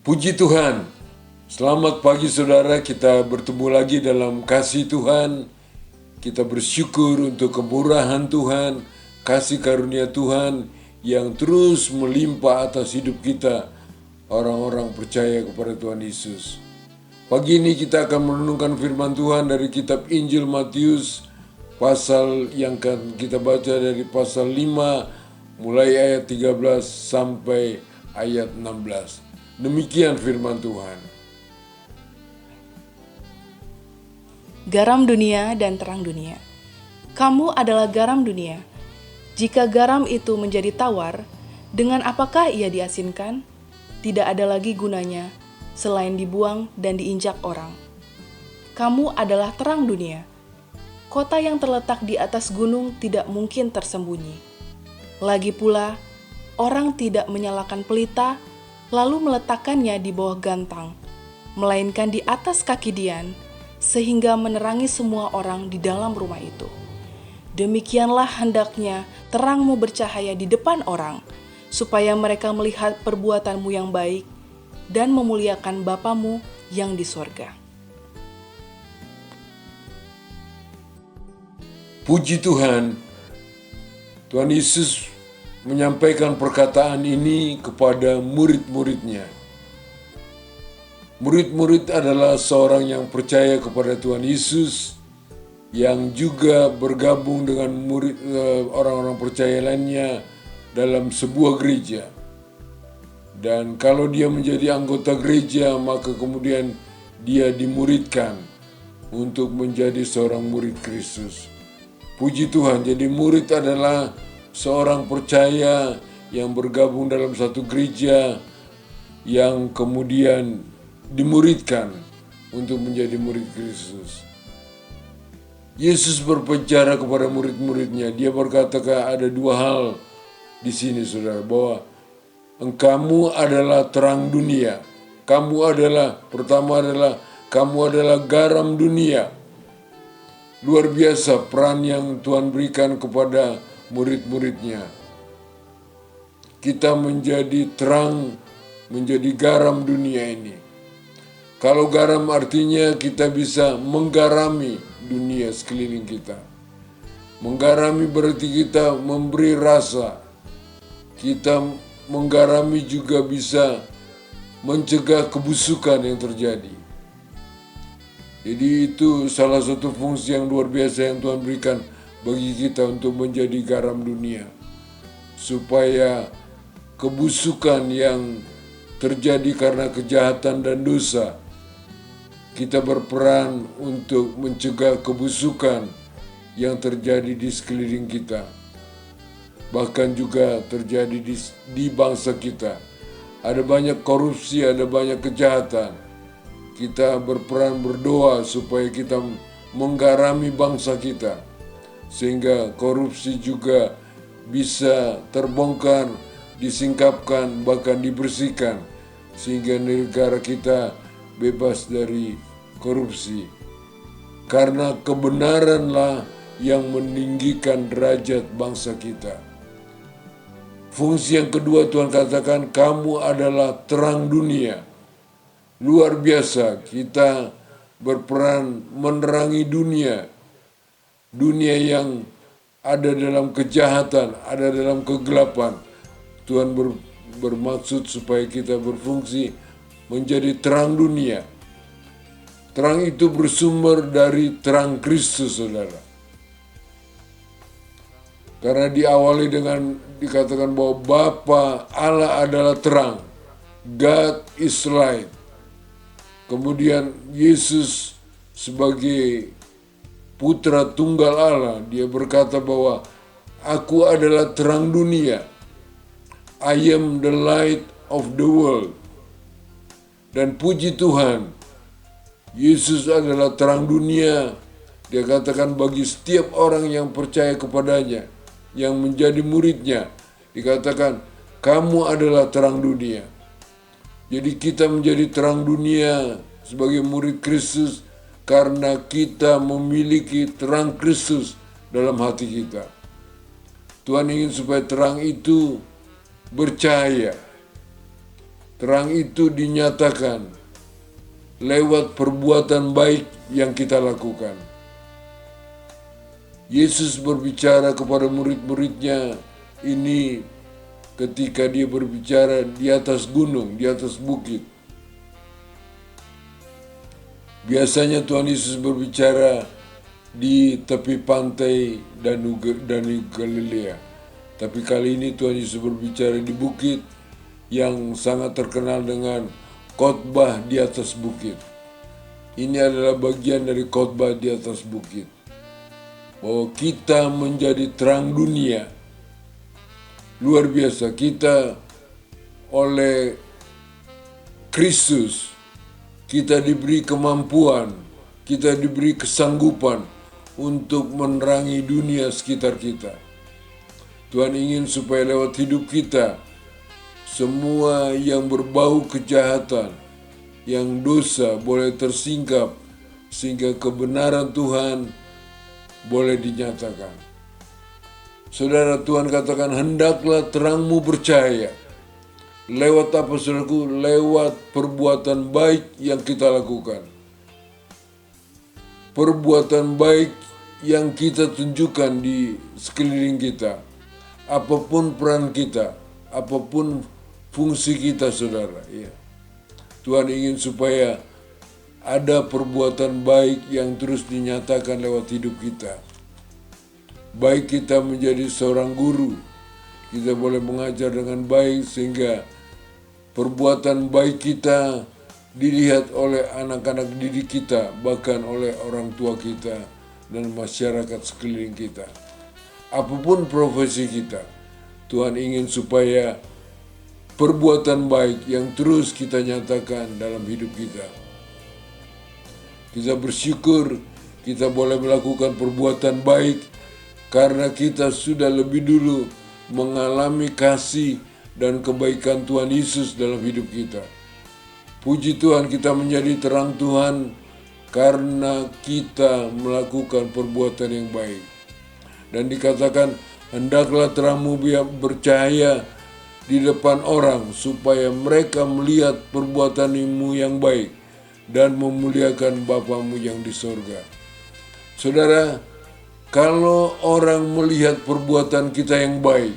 Puji Tuhan, selamat pagi saudara, kita bertemu lagi dalam kasih Tuhan. Kita bersyukur untuk kemurahan Tuhan, kasih karunia Tuhan yang terus melimpah atas hidup kita, orang-orang percaya kepada Tuhan Yesus. Pagi ini kita akan merenungkan firman Tuhan dari kitab Injil Matius, pasal yang akan kita baca dari pasal 5, mulai ayat 13 sampai ayat 16. Demikian firman Tuhan. Garam dunia dan terang dunia. Kamu adalah garam dunia. Jika garam itu menjadi tawar, dengan apakah ia diasinkan? Tidak ada lagi gunanya, selain dibuang dan diinjak orang. Kamu adalah terang dunia. Kota yang terletak di atas gunung tidak mungkin tersembunyi. Lagi pula, orang tidak menyalakan pelita, lalu meletakkannya di bawah gantang, melainkan di atas kaki dian, sehingga menerangi semua orang di dalam rumah itu. Demikianlah hendaknya terangmu bercahaya di depan orang, supaya mereka melihat perbuatanmu yang baik dan memuliakan Bapamu yang di sorga. Puji Tuhan, Tuhan Yesus menyampaikan perkataan ini kepada murid-muridnya. Murid-murid adalah seorang yang percaya kepada Tuhan Yesus, yang juga bergabung dengan orang-orang percaya lainnya dalam sebuah gereja. Dan kalau dia menjadi anggota gereja, maka kemudian dia dimuridkan untuk menjadi seorang murid Kristus. Puji Tuhan, jadi murid adalah seorang percaya yang bergabung dalam satu gereja yang kemudian dimuridkan untuk menjadi murid Kristus. Yesus berbicara kepada murid-muridnya. Dia berkata ada dua hal di sini, saudara, bahwa engkamu adalah terang dunia. Pertama adalah kamu adalah garam dunia. Luar biasa peran yang Tuhan berikan kepada murid-muridnya. Kita menjadi terang, menjadi garam dunia ini. Kalau garam artinya kita bisa menggarami dunia sekeliling kita. Menggarami berarti kita memberi rasa. Kita menggarami juga bisa mencegah kebusukan yang terjadi. Jadi itu salah satu fungsi yang luar biasa yang Tuhan berikan bagi kita untuk menjadi garam dunia. Supaya kebusukan yang terjadi karena kejahatan dan dosa, kita berperan untuk mencegah kebusukan yang terjadi di sekeliling kita. Bahkan juga terjadi di bangsa kita. Ada banyak korupsi, ada banyak kejahatan. Kita berperan berdoa supaya kita menggarami bangsa kita, sehingga korupsi juga bisa terbongkar, disingkapkan, bahkan dibersihkan, sehingga negara kita bebas dari korupsi. Karena kebenaranlah yang meninggikan derajat bangsa kita. Fungsi yang kedua Tuhan katakan, kamu adalah terang dunia. Luar biasa, kita berperan menerangi dunia. Dunia yang ada dalam kejahatan, ada dalam kegelapan. Tuhan bermaksud supaya kita berfungsi menjadi terang dunia. Terang itu bersumber dari terang Kristus, saudara. Karena diawali dengan dikatakan bahwa Bapa Allah adalah terang. God is light. Kemudian Yesus sebagai putra tunggal Allah, dia berkata bahwa aku adalah terang dunia. I am the light of the world. Dan puji Tuhan, Yesus adalah terang dunia. Dia katakan bagi setiap orang yang percaya kepadanya, yang menjadi muridnya, dikatakan kamu adalah terang dunia. Jadi kita menjadi terang dunia sebagai murid Kristus karena kita memiliki terang Kristus dalam hati kita. Tuhan ingin supaya terang itu bercahaya. Terang itu dinyatakan lewat perbuatan baik yang kita lakukan. Yesus berbicara kepada murid-muridnya ini ketika dia berbicara di atas gunung, di atas bukit. Biasanya Tuhan Yesus berbicara di tepi pantai Danau Galilea. Tapi kali ini Tuhan Yesus berbicara di bukit yang sangat terkenal dengan khotbah di atas bukit. Ini adalah bagian dari khotbah di atas bukit. Bahwa kita menjadi terang dunia. Luar biasa, kita oleh Kristus, kita diberi kemampuan, kita diberi kesanggupan untuk menerangi dunia sekitar kita. Tuhan ingin supaya lewat hidup kita, semua yang berbau kejahatan, yang dosa boleh tersingkap, sehingga kebenaran Tuhan boleh dinyatakan. Saudara, Tuhan katakan, hendaklah terangmu bercahaya. Lewat apa, saudaraku? Lewat perbuatan baik yang kita lakukan. Perbuatan baik yang kita tunjukkan di sekeliling kita. Apapun peran kita, apapun fungsi kita, saudara. Ya. Tuhan ingin supaya ada perbuatan baik yang terus dinyatakan lewat hidup kita. Baik kita menjadi seorang guru, kita boleh mengajar dengan baik sehingga perbuatan baik kita dilihat oleh anak-anak didik kita, bahkan oleh orang tua kita dan masyarakat sekeliling kita. Apapun profesi kita, Tuhan ingin supaya perbuatan baik yang terus kita nyatakan dalam hidup kita. Kita bersyukur kita boleh melakukan perbuatan baik karena kita sudah lebih dulu mengalami kasih dan kebaikan Tuhan Yesus dalam hidup kita. Puji Tuhan, kita menjadi terang Tuhan karena kita melakukan perbuatan yang baik. Dan dikatakan, hendaklah terangmu bercahaya di depan orang supaya mereka melihat perbuatanmu yang baik dan memuliakan Bapamu yang di sorga. Saudara, kalau orang melihat perbuatan kita yang baik,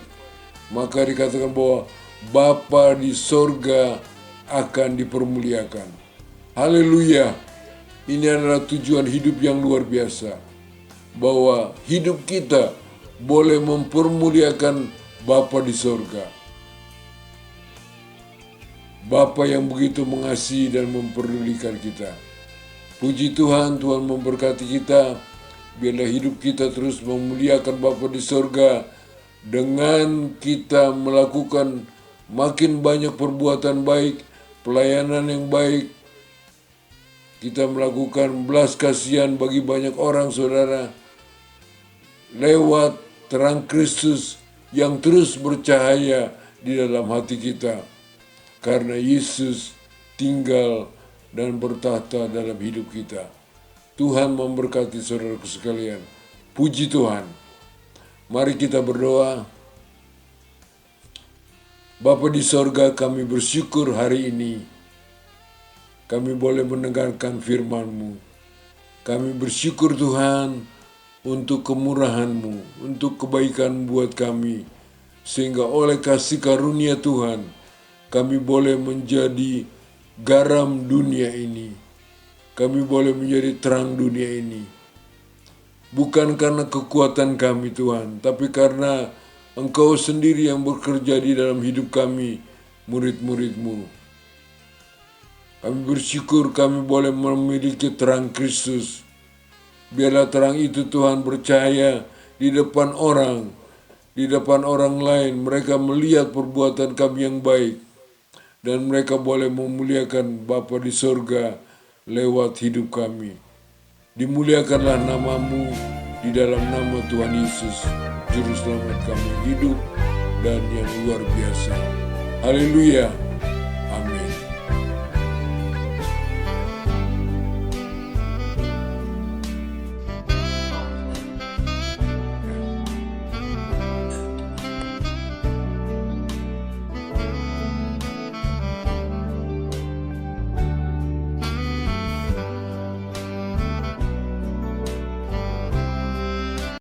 maka dikatakan bahwa Bapa di sorga akan dipermuliakan. Haleluya. Ini adalah tujuan hidup yang luar biasa. Bahwa hidup kita boleh mempermuliakan Bapa di sorga. Bapa yang begitu mengasihi dan memperdulikan kita. Puji Tuhan, Tuhan memberkati kita. Biarlah hidup kita terus memuliakan Bapa di sorga dengan kita melakukan makin banyak perbuatan baik, pelayanan yang baik. Kita melakukan belas kasihan bagi banyak orang, saudara. Lewat terang Kristus yang terus bercahaya di dalam hati kita. Karena Yesus tinggal dan bertahta dalam hidup kita. Tuhan memberkati saudara sekalian. Puji Tuhan. Mari kita berdoa. Bapa di sorga, kami bersyukur hari ini. Kami boleh mendengarkan firman-Mu. Kami bersyukur Tuhan untuk kemurahan-Mu, untuk kebaikan buat kami. Sehingga oleh kasih karunia Tuhan, kami boleh menjadi garam dunia ini. Kami boleh menjadi terang dunia ini. Bukan karena kekuatan kami Tuhan, tapi karena Engkau sendiri yang bekerja di dalam hidup kami, murid-murid-Mu. Kami bersyukur kami boleh memiliki terang Kristus. Biarlah terang itu Tuhan bercahaya di depan orang lain. Mereka melihat perbuatan kami yang baik. Dan mereka boleh memuliakan Bapa di sorga lewat hidup kami. Dimuliakanlah nama-Mu di dalam nama Tuhan Yesus, Juru Selamat kami hidup dan yang luar biasa. Haleluya.